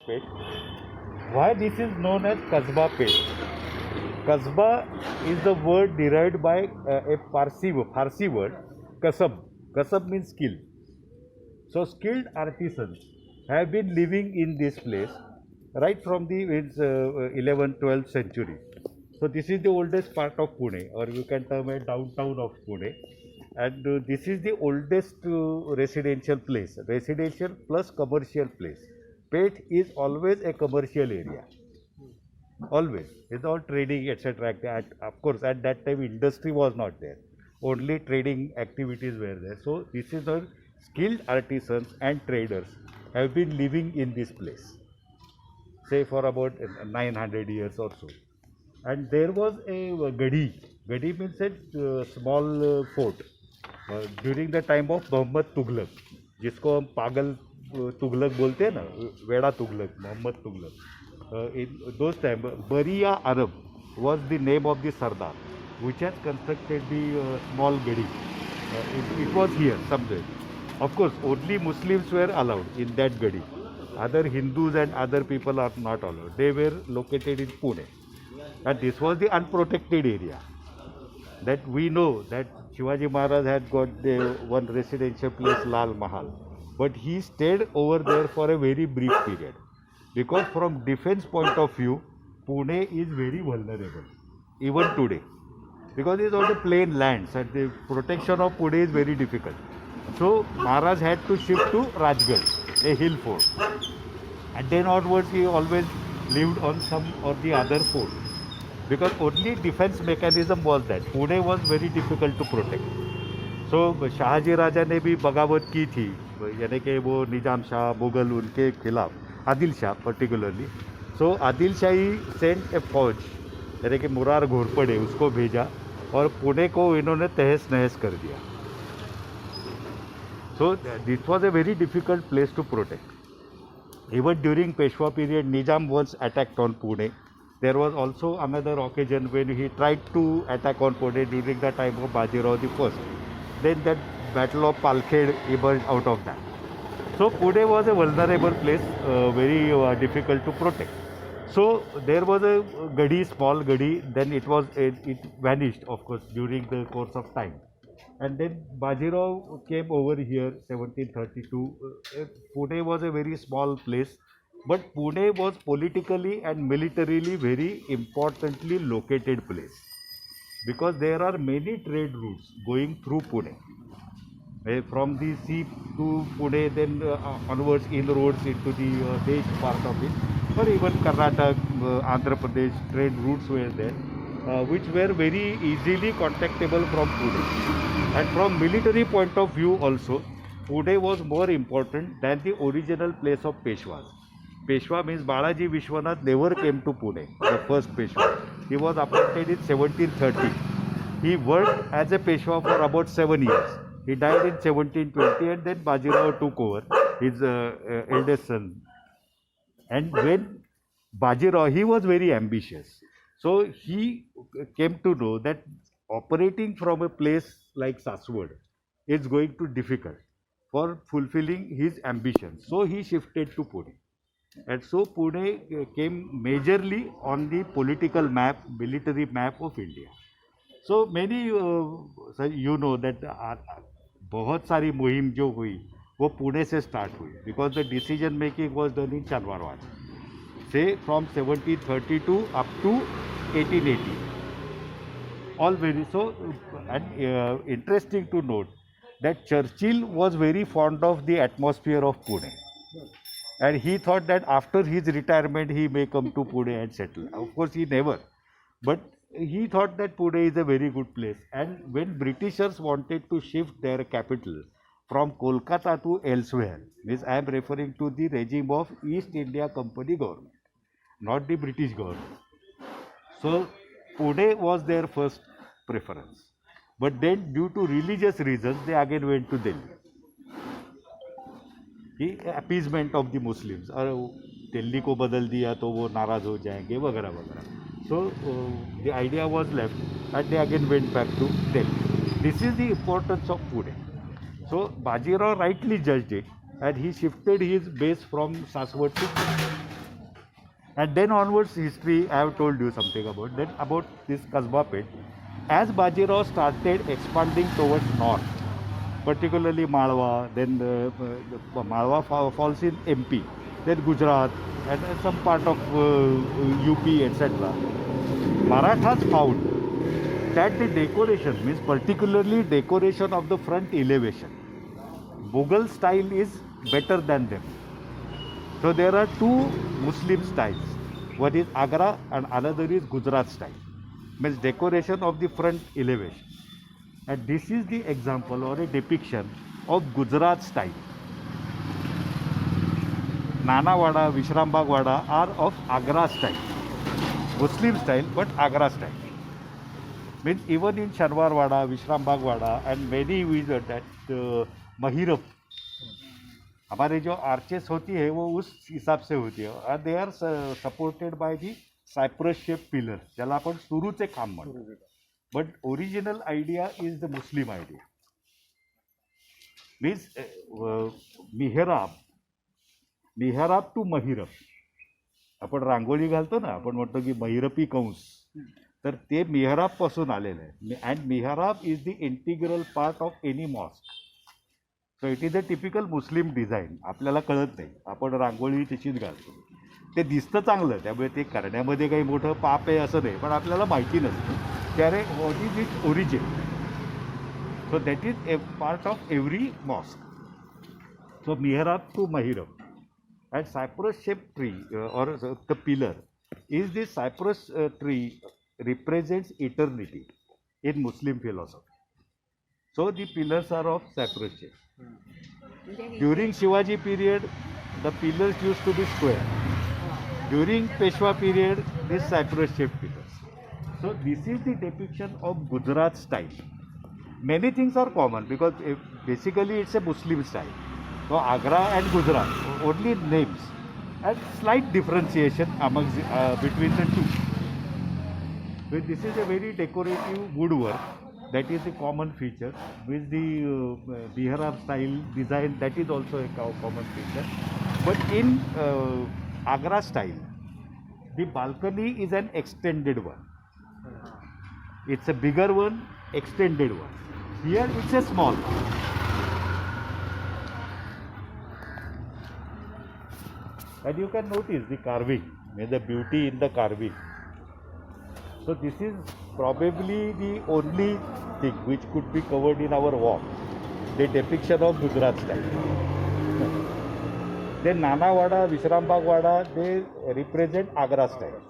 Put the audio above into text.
Pet. Why this is known as Kasba Pet? Kasba is the word derived by a Farsi word, kasab. Kasab means skill. So skilled artisans have been living in this place right from the 11th, 12th century. So this is the oldest part of Pune, or you can term it downtown of Pune. And this is the oldest residential plus commercial place. Pet is always a commercial area, always. It's all trading, etc. Of course, at that time industry was not there. Only trading activities were there. So this is the skilled artisans and traders have been living in this place, say for about 900 years or so. And there was a gadi. Gadi means a small fort during the time of Mohammed Tughlaq, जिसको हम पागल तुगलक बोलते हैं ना, वेड़ा Tughlaq, Mohammad Tughlaq. In those times, Bariya Arab was the name of the Sardar, which has constructed the small gadi. It was here somewhere. Of course, only Muslims were allowed in that gadi. Other Hindus and other people are not allowed. They were located in Pune. And this was the unprotected area. That we know that Shivaji Maharaj had got the one residential place, Lal Mahal. But he stayed over there for a very brief period. Because from defense point of view, Pune is very vulnerable, even today. Because it is on the plain lands and the protection of Pune is very difficult. So Maharaj had to shift to Rajgarh, a hill fort. And then onwards he always lived on some or the other fort. Because only defense mechanism was that. Pune was very difficult to protect. So Shahaji राजा ने भी बगावत की थी, यानी कि वो निजाम शाह मुगल उनके खिलाफ, Adil Shah particularly. So Adil shahi sent a फौज, यानी कि मुरार घोरपड़े, उसको भेजा और पुणे को इन्होंने तहस नहस कर दिया. So this was a very difficult place to protect. Even during Peshwa period, Nizam once attacked on Pune. There was also another occasion when he tried to attack on Pune during the time of Bajirao I. Then that battle of Palkhed emerged out of that. So Pune was a vulnerable place, very difficult to protect. So there was a gadi, small gadi. Then it vanished, of course, during the course of time. And then Bajirao came over here, 1732. Pune was a very small place, but Pune was politically and militarily very importantly located place, because there are many trade routes going through Pune. From the sea to Pune, then onwards inroads into the Desh part of it, or even Karnataka, Andhra Pradesh, trade routes were there, which were very easily contactable from Pune. And from military point of view also, Pune was more important than the original place of Peshwas. Peshwa means Balaji Vishwanath never came to Pune, the first Peshwa. He was appointed in 1730. He worked as a Peshwa for about 7 years. He died in 1720, and then Bajirao took over, his eldest son. And when Bajirao, he was very ambitious. So he came to know that operating from a place like Saswad is going to be difficult for fulfilling his ambitions. So he shifted to Pune. And so Pune came majorly on the political map, military map of India. So many, you know that बहुत सारी मुहिम जो हुई वो पुणे से start हुई, because the decision making was done in Chanwarwad, say from 1732 up to 1880. All very so, and interesting to note that Churchill was very fond of the atmosphere of Pune, and he thought that after his retirement he may come to Pune and settle. Of course he never, but he thought that Pune is a very good place. And when Britishers wanted to shift their capital from Kolkata to elsewhere, means I am referring to the regime of East India Company government, not the British government. So Pune was their first preference. But then due to religious reasons, they again went to Delhi. The appeasement of the Muslims, और दिल्ली को बदल दिया तो वो नाराज हो जाएंगे वगैरह वगैरह. So the idea was left, and they again went back to Delhi. This is the importance of Pune. So Bajirao rightly judged it and he shifted his base from Saswat to Pune. And then onwards history, I have told you something about that, about this Kasba Pet. As Bajirao started expanding towards north, particularly Malwa, then Malwa falls in MP, then Gujarat, and some part of UP, etc. Marathas found that the decoration, means particularly decoration of the front elevation, Mughal style is better than them. So there are two Muslim styles. One is Agra and another is Gujarat style. Means decoration of the front elevation. And this is the example or a depiction of Gujarat style. Nanawada, Vishrambag Wada are of Agra style. Muslim style but Agra style. Means even in Shanwar Wada, Vishrambag Wada and many visit that Mahirap, हमारे जो arches होती है वो उस हिसाब से होती है. They are supported by the cypress shape pillar, ज्याला आपण सुरूचे खांब म्हणतो. But original idea is the Muslim idea. Means मिहराब टू महिरप. आपण रांगोळी घालतो ना, आपण म्हणतो की महिरपी कंस, तर ते मिहराब पासून आलेलं आहे. अँड मिहराब is the integral part of any mosque. So it is a typical Muslim design. आपल्याला कळत नाही, आपण रांगोळी तशीच घालतो. ते दिसतं चांगलं, त्यामुळे ते करण्यामध्ये काही मोठं पाप आहे असं नाही, पण आपल्याला माहिती नसतं त्यारे what is it origin. So that is a part of every mosque. So मिहराब टू महिरब and cypress shape tree or the pillar is this cypress tree represents eternity in Muslim philosophy. So the pillars are of cypress shape. During Shivaji period, the pillars used to be square. During Peshwa period, these cypress shaped pillars. So this is the depiction of Gujarat style. Many things are common because basically it's a Muslim style. So Agra and Gujarat, only names, and slight differentiation amongst between the two. So this is a very decorative woodwork. That is a common feature. With the Mihrab style design, that is also a common feature. But in Agra style, the balcony is an extended one. It's a bigger one, extended one. Here it's a small one. And you can notice the carving, the beauty in the carving. So this is probably the only thing which could be covered in our walk, the depiction of Gujarat style. Then Nanawada, Vishrambag Wada, they represent Agra style.